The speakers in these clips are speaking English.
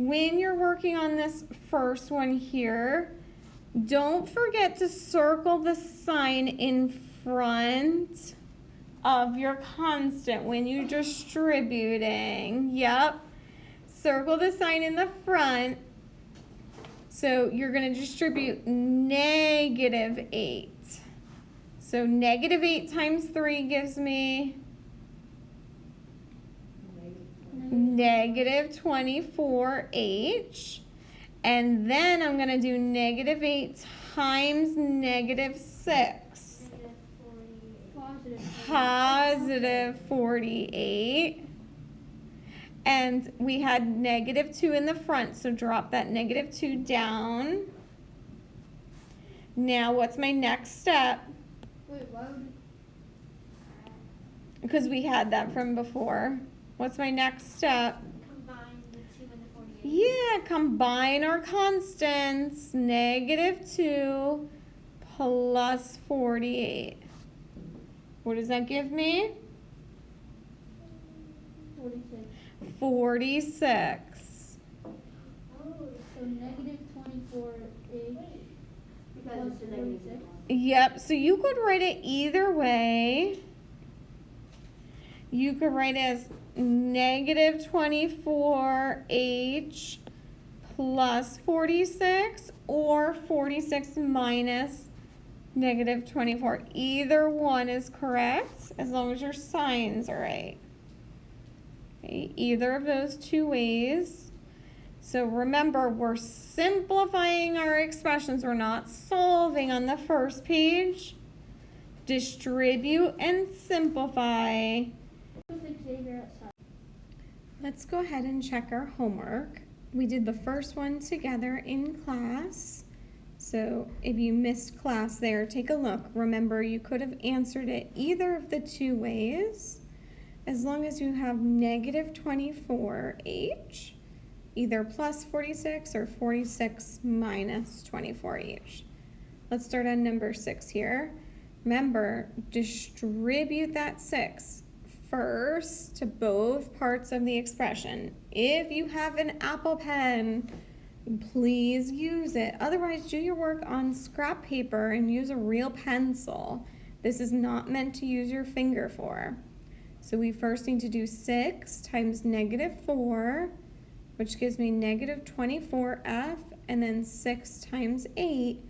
when you're working on this first one here, don't forget to circle the sign in front of your constant when you're distributing. Yep. Circle the sign in the front. So you're going to distribute -8. So -8 times 3 gives me -24H. And then I'm going to do -8 times -6. +48. And we had -2 in the front, so drop that -2 down. Now, what's my next step? Wait, why would it? Because we had that from before. What's my next step? Combine the 2 and the 48. Yeah, combine our constants. -2 plus 48. What does that give me? 46. 46. Oh, so -24H. Because it's a -6. Yep, so you could write it either way. You could write it as -24H plus 46 or 46 minus -24. Either one is correct as long as your signs are right. Okay, either of those two ways. So remember, we're simplifying our expressions. We're not solving on the first page. Distribute and simplify. Let's go ahead and check our homework. We did the first one together in class. So if you missed class there, take a look. Remember, you could have answered it either of the two ways, as long as you have -24H, either plus 46 or 46 minus 24H. Let's start on number 6 here. Remember, distribute that 6 first to both parts of the expression. If you have an Apple Pen, please use it. Otherwise, do your work on scrap paper and use a real pencil. This is not meant to use your finger for. So we first need to do 6 times -4, which gives me -24F, and then 6 times 8,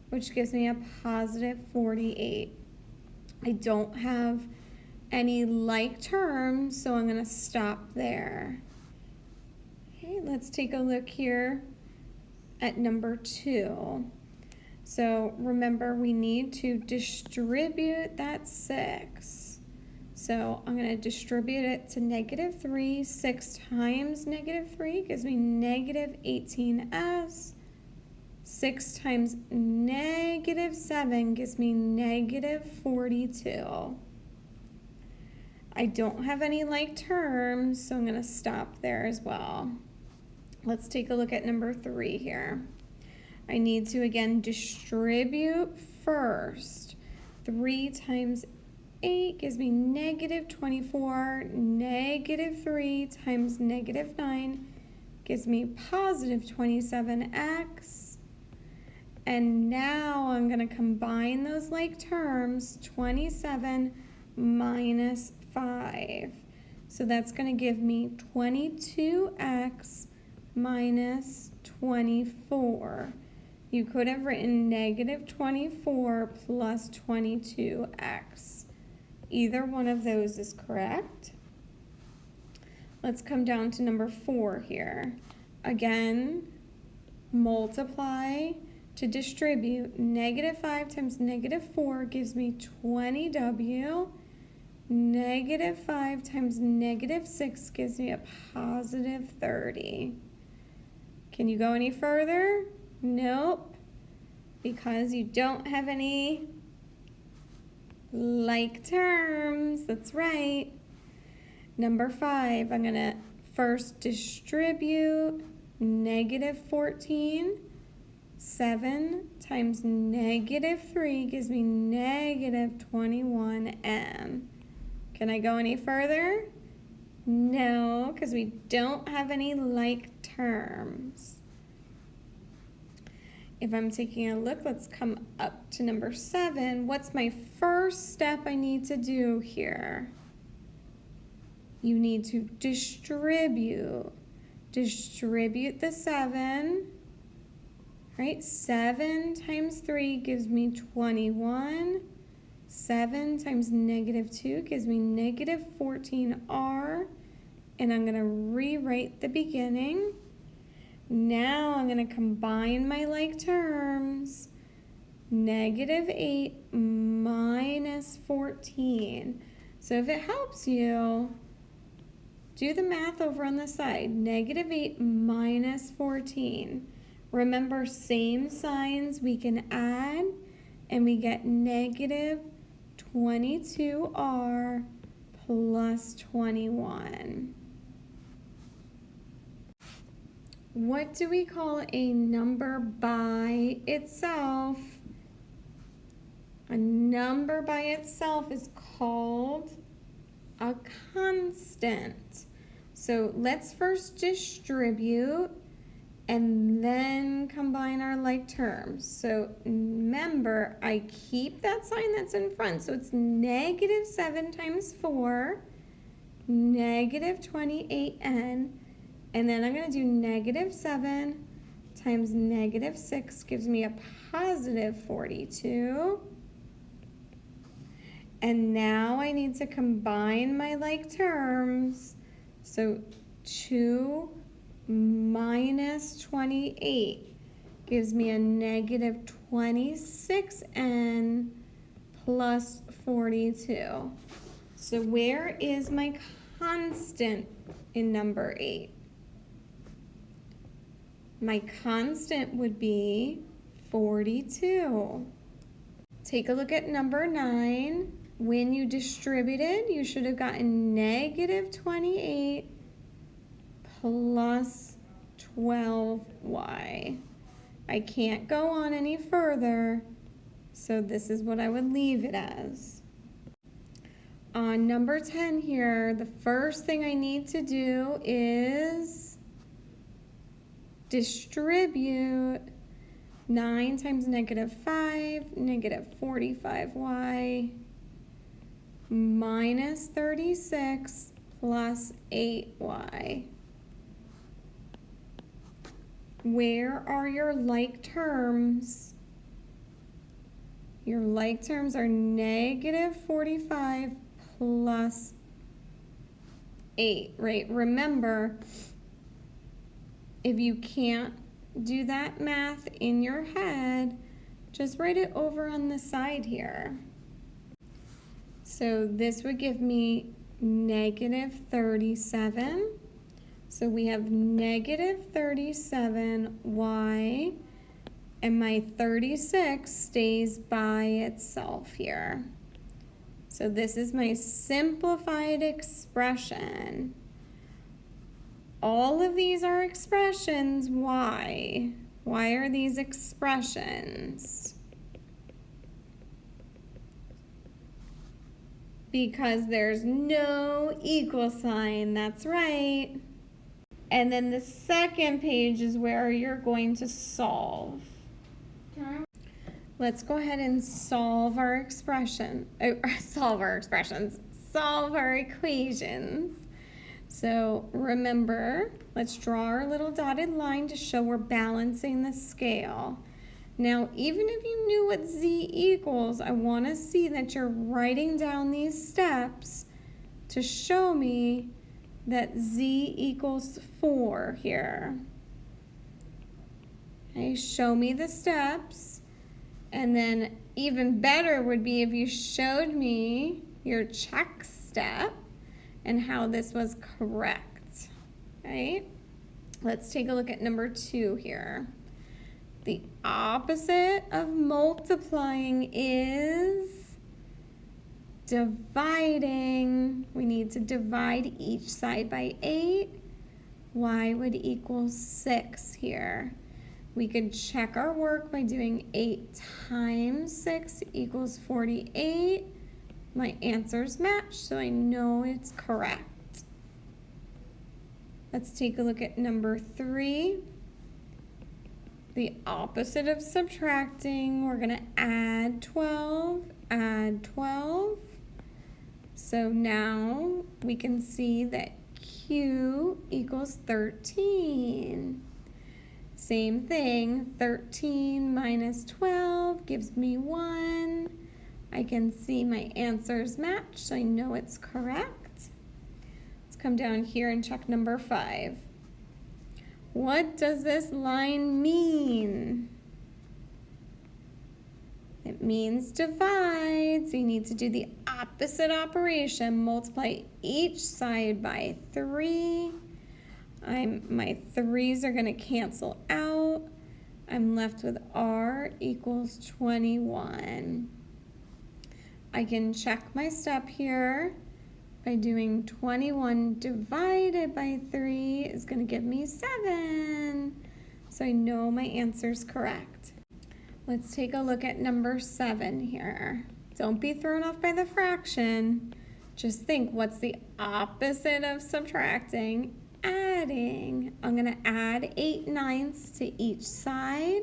which gives me a +48. I don't have any like terms, so I'm going to stop there. Okay, let's take a look here at number 2. So remember, we need to distribute that 6. So I'm going to distribute it to -3. 6 times -3 gives me -18S. 6 times -7 gives me -42. I don't have any like terms, so I'm going to stop there as well. Let's take a look at number 3 here. I need to, again, distribute first. 3 times 8 gives me -24. -3 times -9 gives me +27x. And now I'm going to combine those like terms, 27 minus 5. So that's going to give me 22x minus 24. You could have written -24 plus 22x. Either one of those is correct. Let's come down to number 4 here. Again, multiply to distribute. -5 times -4 gives me 20W. -5 times -6 gives me a +30. Can you go any further? Nope, because you don't have any like terms. That's right. Number 5, I'm going to first distribute -14. 7 times -3 gives me -21m. Can I go any further? No, because we don't have any like terms. terms. If I'm taking a look, let's come up to number 7. What's my first step I need to do here? You need to distribute. Distribute the 7. Right? 7 times 3 gives me 21. 7 times -2 gives me -14r. And I'm going to rewrite the beginning. Now I'm going to combine my like terms. -8 minus 14. So if it helps you, do the math over on the side. -8 minus 14. Remember, same signs we can add, and we get -22r plus 21. What do we call a number by itself? A number by itself is called a constant. So let's first distribute and then combine our like terms. So remember, I keep that sign that's in front. So it's -7 times 4, -28n. And then I'm going to do -7 times -6 gives me a positive 42. And now I need to combine my like terms. So 2 minus 28 gives me a -26n plus 42. So where is my constant in number 8? My constant would be 42. Take a look at number 9. When you distributed, you should have gotten -28 plus 12y. I can't go on any further, so this is what I would leave it as. On number 10 here, the first thing I need to do is distribute 9 times -5, -45y, minus 36 plus 8y. Where are your like terms? Your like terms are -45 plus 8, right? Remember, if you can't do that math in your head, just write it over on the side here. So this would give me -37. So we have -37y, and my 36 stays by itself here. So this is my simplified expression. All of these are expressions. Why? Why are these expressions? Because there's no equal sign, that's right. And then the second page is where you're going to solve. Let's go ahead and solve our expressions, solve our equations. So remember, let's draw our little dotted line to show we're balancing the scale. Now, even if you knew what z equals, I want to see that you're writing down these steps to show me that z equals 4 here. Okay, show me the steps. And then even better would be if you showed me your check step and how this was correct, right? Let's take a look at number 2 here. The opposite of multiplying is dividing. We need to divide each side by 8. Y would equal 6 here. We could check our work by doing 8 times 6 equals 48. My answers match, so I know it's correct. Let's take a look at number 3. The opposite of subtracting, we're gonna add 12, add 12. So now we can see that Q equals 13. Same thing, 13 minus 12 gives me 1. I can see my answers match, so I know it's correct. Let's come down here and check number 5. What does this line mean? It means divide, so you need to do the opposite operation. Multiply each side by 3. My 3's are going to cancel out. I'm left with R equals 21. I can check my step here by doing 21 divided by 3 is going to give me 7. So I know my answer's correct. Let's take a look at number 7 here. Don't be thrown off by the fraction. Just think, what's the opposite of subtracting? Adding. I'm going to add 8/9 to each side.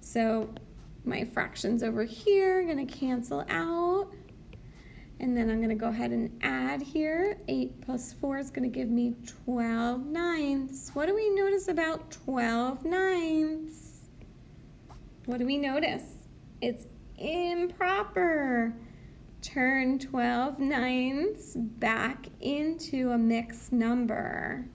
So my fractions over here are going to cancel out. And then I'm going to go ahead and add here. 8 plus 4 is going to give me 12/9. What do we notice about 12/9? What do we notice? It's improper. Turn 12/9 back into a mixed number.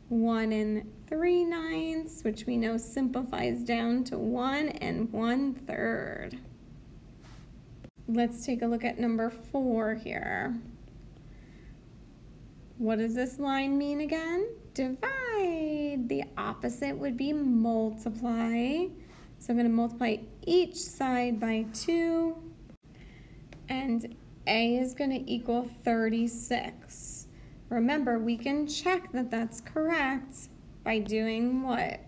1 3/9, which we know simplifies down to 1 1/3. Let's take a look at number 4 here. What does this line mean again? Divide. The opposite would be multiply. So I'm going to multiply each side by 2. And A is going to equal 36. Remember, we can check that that's correct by doing what?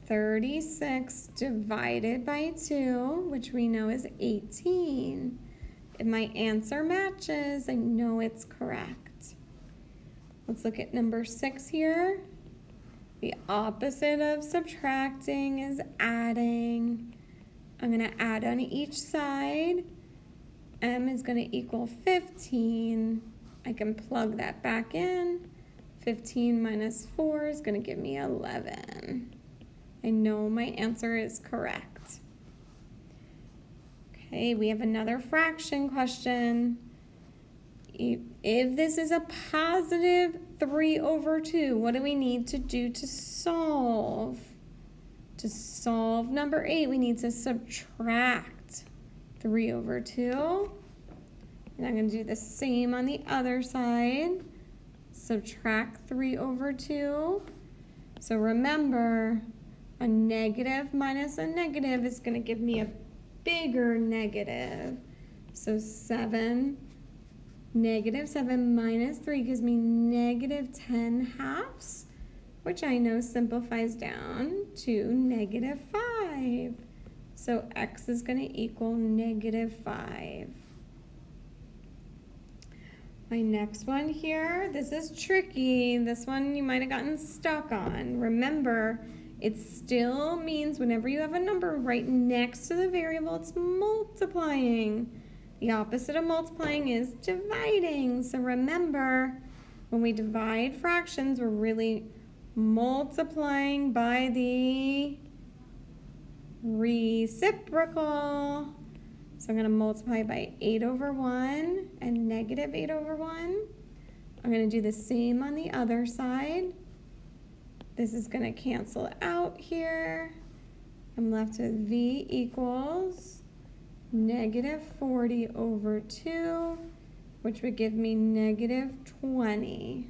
36 divided by 2, which we know is 18. If my answer matches, I know it's correct. Let's look at number 6 here. The opposite of subtracting is adding. I'm going to add on each side. M is going to equal 15. I can plug that back in. 15 minus 4 is going to give me 11. I know my answer is correct. Okay, we have another fraction question. If this is a positive 3/2, what do we need to do to solve? To solve number 8, we need to subtract 3/2. And I'm going to do the same on the other side. Subtract 3/2. So remember, a negative minus a negative is going to give me a bigger negative. So 7, negative 7 minus 3 gives me negative 10/2, which I know simplifies down to negative 5. So x is going to equal negative 5. My next one here, this is tricky. This one you might have gotten stuck on. Remember, it still means whenever you have a number right next to the variable, it's multiplying. The opposite of multiplying is dividing. So remember, when we divide fractions, we're really multiplying by the reciprocal. So I'm going to multiply by 8/1 and negative 8/1. I'm going to do the same on the other side. This is going to cancel out here. I'm left with V equals negative 40/2, which would give me negative 20.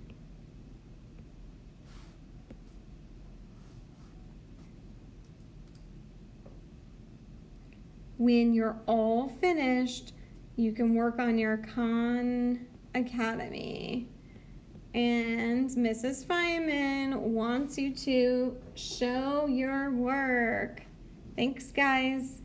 When you're all finished, you can work on your Khan Academy. And Mrs. Feynman wants you to show your work. Thanks, guys.